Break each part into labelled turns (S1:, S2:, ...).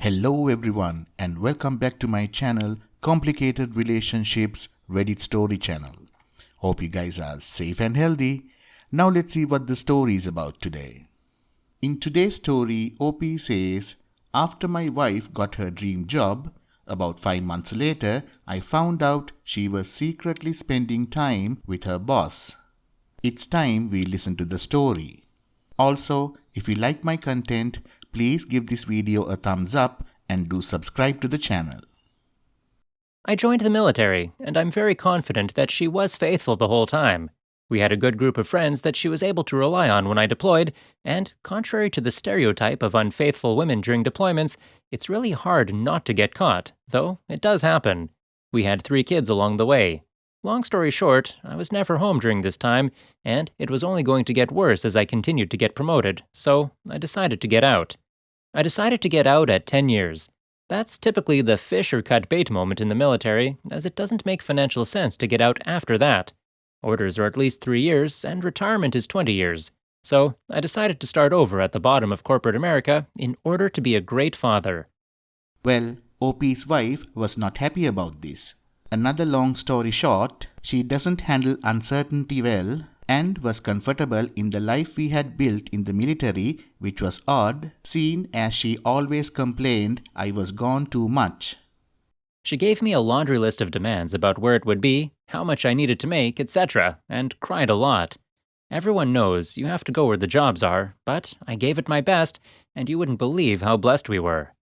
S1: Hello everyone and welcome back to my channel Complicated Relationships Reddit Story channel. Hope you guys are safe and healthy. Now let's see what the story is about today. In today's story, OP says, after my wife got her dream job, about 5 months later, I found out she was secretly spending time with her boss. It's time we listen to the story. Also, if you like my content, please give this video a thumbs up and do subscribe to the channel.
S2: I joined the military, and I'm very confident that she was faithful the whole time. We had a good group of friends that she was able to rely on when I deployed, and contrary to the stereotype of unfaithful women during deployments, it's really hard not to get caught, though it does happen. We had 3 kids along the way. Long story short, I was never home during this time, and it was only going to get worse as I continued to get promoted, so I decided to get out. I decided to get out at 10 years. That's typically the fish or cut bait moment in the military, as it doesn't make financial sense to get out after that. Orders are at least 3 years, and retirement is 20 years. So I decided to start over at the bottom of corporate America in order to be a great father.
S1: Well, OP's wife was not happy about this. Another long story short, she doesn't handle uncertainty well and was comfortable in the life we had built in the military, which was odd, seeing as she always complained I was gone too much.
S2: She gave me a laundry list of demands about where it would be, how much I needed to make, etc., and cried a lot. Everyone knows you have to go where the jobs are, but I gave it my best, and you wouldn't believe how blessed we were.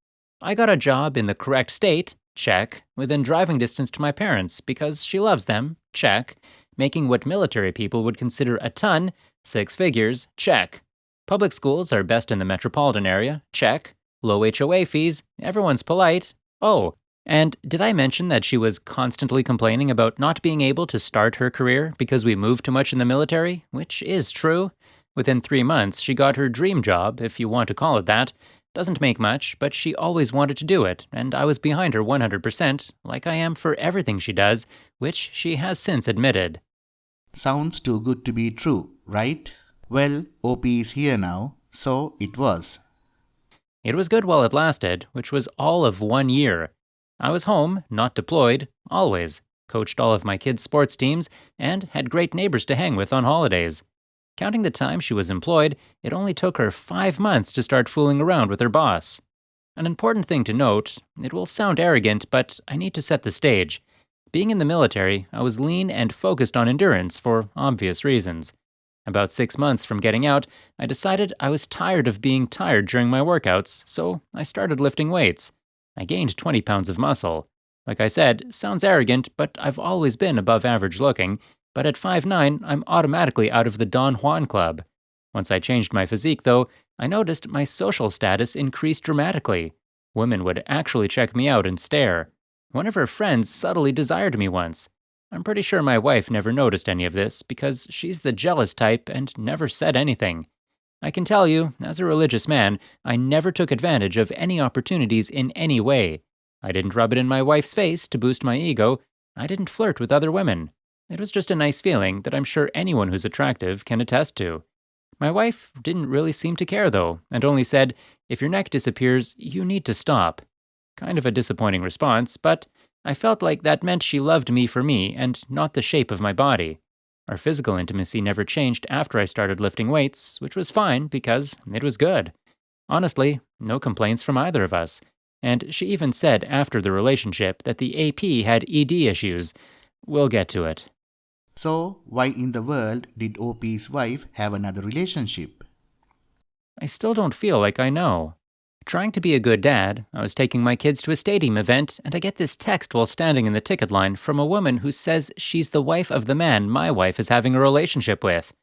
S2: I got a job in the correct state, check, within driving distance to my parents because she loves them, check, making what military people would consider a ton, 6 figures, check. Public schools are best in the metropolitan area, check. Low HOA fees, everyone's polite. Oh, and did I mention that she was constantly complaining about not being able to start her career because we moved too much in the military? Which is true. Within 3 months, she got her dream job, if you want to call it that. Doesn't make much, but she always wanted to do it, and I was behind her 100%, like I am for everything she does, which she has since admitted.
S1: Sounds too good to be true, right? Well, OP is here now, so it was.
S2: It was good while it lasted, which was all of 1 year. I was home, not deployed, always, coached all of my kids' sports teams, and had great neighbors to hang with on holidays. Counting the time she was employed, it only took her 5 months to start fooling around with her boss. An important thing to note, it will sound arrogant, but I need to set the stage. Being in the military, I was lean and focused on endurance for obvious reasons. About 6 months from getting out, I decided I was tired of being tired during my workouts, so I started lifting weights. I gained 20 pounds of muscle. Like I said, sounds arrogant, but I've always been above average looking, but at 5'9", I'm automatically out of the Don Juan Club. Once I changed my physique, though, I noticed my social status increased dramatically. Women would actually check me out and stare. One of her friends subtly desired me once. I'm pretty sure my wife never noticed any of this because she's the jealous type and never said anything. I can tell you, as a religious man, I never took advantage of any opportunities in any way. I didn't rub it in my wife's face to boost my ego. I didn't flirt with other women. It was just a nice feeling that I'm sure anyone who's attractive can attest to. My wife didn't really seem to care, though, and only said, if your neck disappears, you need to stop. Kind of a disappointing response, but I felt like that meant she loved me for me and not the shape of my body. Our physical intimacy never changed after I started lifting weights, which was fine because it was good. Honestly, no complaints from either of us. And she even said after the relationship that the AP had ED issues. We'll get to it.
S1: So, why in the world did OP's wife have another relationship?
S2: I still don't feel like I know. Trying to be a good dad, I was taking my kids to a stadium event, and I get this text while standing in the ticket line from a woman who says she's the wife of the man my wife is having a relationship with.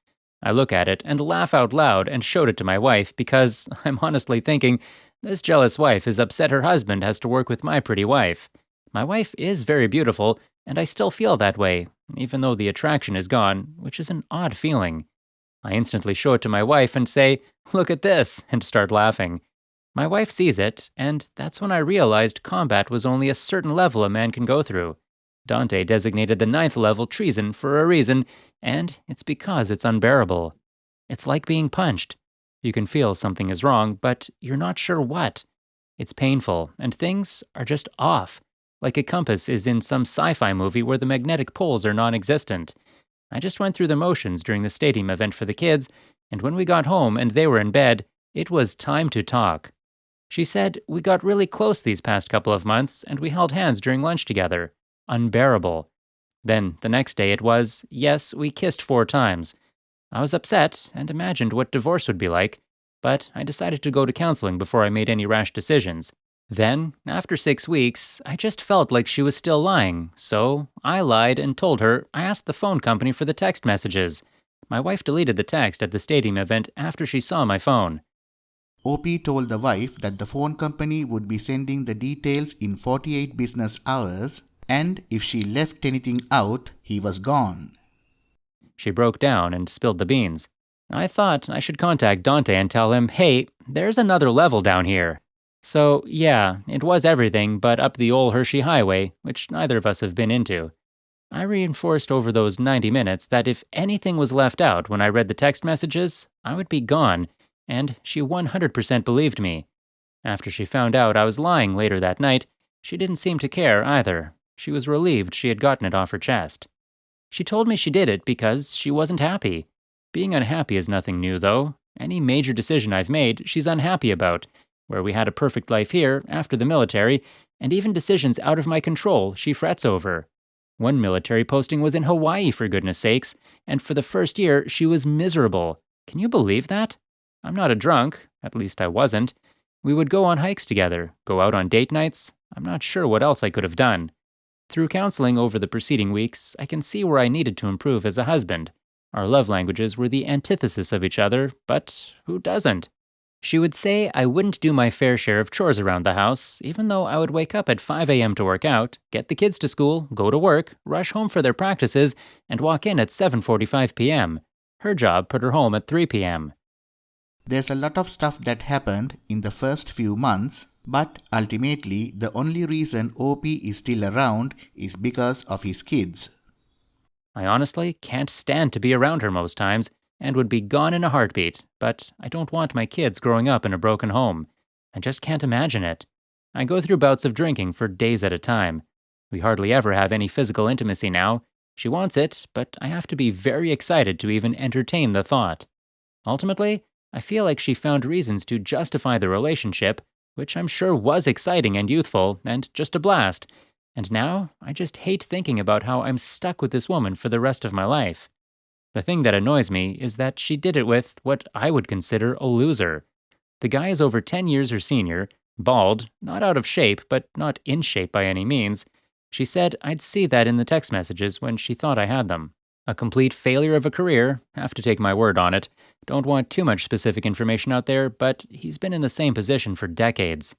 S2: I look at it and laugh out loud and showed it to my wife because I'm honestly thinking, this jealous wife is upset her husband has to work with my pretty wife. My wife is very beautiful, and I still feel that way, even though the attraction is gone, which is an odd feeling. I instantly show it to my wife and say, look at this, and start laughing. My wife sees it, and that's when I realized combat was only a certain level a man can go through. Dante designated the 9th level treason for a reason, and it's because it's unbearable. It's like being punched. You can feel something is wrong, but you're not sure what. It's painful, and things are just off, like a compass is in some sci fi movie where the magnetic poles are non existent. I just went through the motions during the stadium event for the kids, and when we got home and they were in bed, it was time to talk. She said, "We got really close these past couple of months, and we held hands during lunch together. Unbearable." Then, the next day, it was, yes, we kissed 4 times. I was upset and imagined what divorce would be like, but I decided to go to counseling before I made any rash decisions. Then, after 6 weeks, I just felt like she was still lying, so I lied and told her I asked the phone company for the text messages. My wife deleted the text at the stadium event after she saw my phone.
S1: OP told the wife that the phone company would be sending the details in 48 business hours, and if she left anything out, he was gone.
S2: She broke down and spilled the beans. I thought I should contact Dante and tell him, hey, there's another level down here. So, yeah, it was everything but up the old Hershey Highway, which neither of us have been into. I reinforced over those 90 minutes that if anything was left out when I read the text messages, I would be gone, and she 100% believed me. After she found out I was lying later that night, she didn't seem to care either. She was relieved she had gotten it off her chest. She told me she did it because she wasn't happy. Being unhappy is nothing new, though. Any major decision I've made, she's unhappy about. Where we had a perfect life here, after the military, and even decisions out of my control, she frets over. One military posting was in Hawaii, for goodness sakes, and for the first year, she was miserable. Can you believe that? I'm not a drunk, at least I wasn't. We would go on hikes together, go out on date nights. I'm not sure what else I could have done. Through counseling over the preceding weeks, I can see where I needed to improve as a husband. Our love languages were the antithesis of each other, but who doesn't? She would say I wouldn't do my fair share of chores around the house, even though I would wake up at 5 a.m. to work out, get the kids to school, go to work, rush home for their practices, and walk in at 7:45 p.m. Her job put her home at 3 p.m.
S1: There's a lot of stuff that happened in the first few months, but ultimately the only reason OP is still around is because of his kids.
S2: I honestly can't stand to be around her most times, and would be gone in a heartbeat, but I don't want my kids growing up in a broken home. I just can't imagine it. I go through bouts of drinking for days at a time. We hardly ever have any physical intimacy now. She wants it, but I have to be very excited to even entertain the thought. Ultimately, I feel like she found reasons to justify the relationship, which I'm sure was exciting and youthful and just a blast. And now, I just hate thinking about how I'm stuck with this woman for the rest of my life. The thing that annoys me is that she did it with what I would consider a loser. The guy is over 10 years her senior, bald, not out of shape, but not in shape by any means. She said I'd see that in the text messages when she thought I had them. A complete failure of a career, have to take my word on it. Don't want too much specific information out there, but he's been in the same position for decades.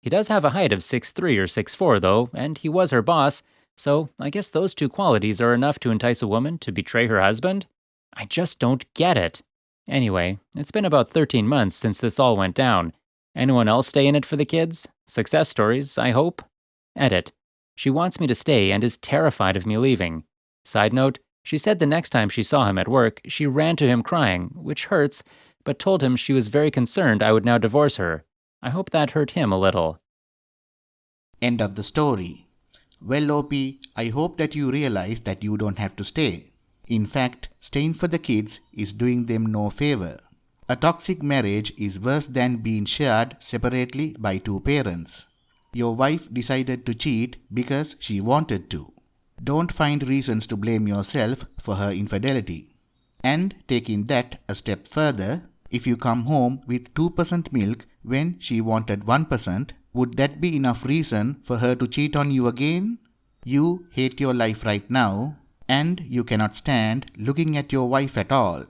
S2: He does have a height of 6'3" or 6'4", though, and he was her boss, so I guess those two qualities are enough to entice a woman to betray her husband? I just don't get it. Anyway, it's been about 13 months since this all went down. Anyone else stay in it for the kids? Success stories, I hope? Edit. She wants me to stay and is terrified of me leaving. Side note, she said the next time she saw him at work, she ran to him crying, which hurts, but told him she was very concerned I would now divorce her. I hope that hurt him a little.
S1: End of the story. Well, OP, I hope that you realize that you don't have to stay. In fact, staying for the kids is doing them no favor. A toxic marriage is worse than being shared separately by two parents. Your wife decided to cheat because she wanted to. Don't find reasons to blame yourself for her infidelity. And taking that a step further, if you come home with 2% milk when she wanted 1%, would that be enough reason for her to cheat on you again? You hate your life right now, and you cannot stand looking at your wife at all.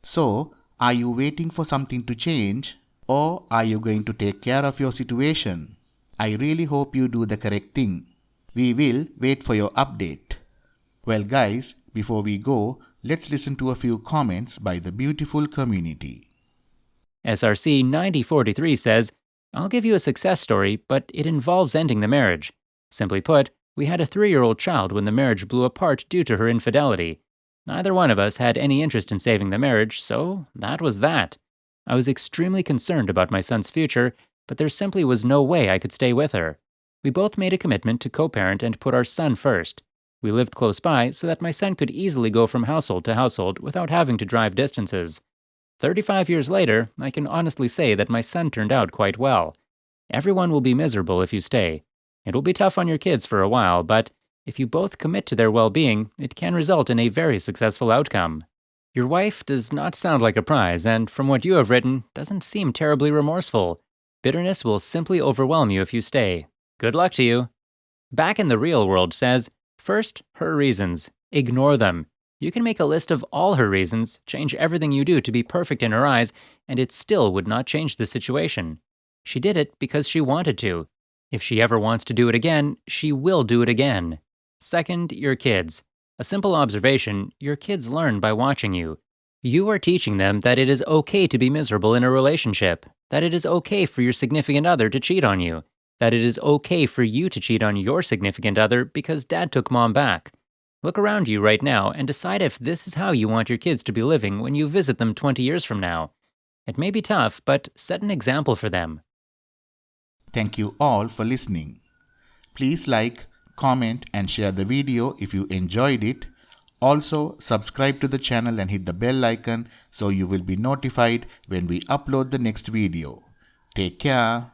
S1: So, are you waiting for something to change, or are you going to take care of your situation? I really hope you do the correct thing. We will wait for your update. Well guys, before we go, let's listen to a few comments by the beautiful community.
S2: SRC 9043 says, I'll give you a success story, but it involves ending the marriage. Simply put, we had a 3-year-old child when the marriage blew apart due to her infidelity. Neither one of us had any interest in saving the marriage, so that was that. I was extremely concerned about my son's future, but there simply was no way I could stay with her. We both made a commitment to co-parent and put our son first. We lived close by so that my son could easily go from household to household without having to drive distances. 35 years later, I can honestly say that my son turned out quite well. Everyone will be miserable if you stay. It will be tough on your kids for a while, but if you both commit to their well-being, it can result in a very successful outcome. Your wife does not sound like a prize, and from what you have written, doesn't seem terribly remorseful. Bitterness will simply overwhelm you if you stay. Good luck to you. Back in the Real World says, first, her reasons. Ignore them. You can make a list of all her reasons, change everything you do to be perfect in her eyes, and it still would not change the situation. She did it because she wanted to. If she ever wants to do it again, she will do it again. Second, your kids. A simple observation, your kids learn by watching you. You are teaching them that it is okay to be miserable in a relationship, that it is okay for your significant other to cheat on you, that it is okay for you to cheat on your significant other because dad took mom back. Look around you right now and decide if this is how you want your kids to be living when you visit them 20 years from now. It may be tough, but set an example for them.
S1: Thank you all for listening. Please like, comment and share the video if you enjoyed it. Also, subscribe to the channel and hit the bell icon so you will be notified when we upload the next video. Take care.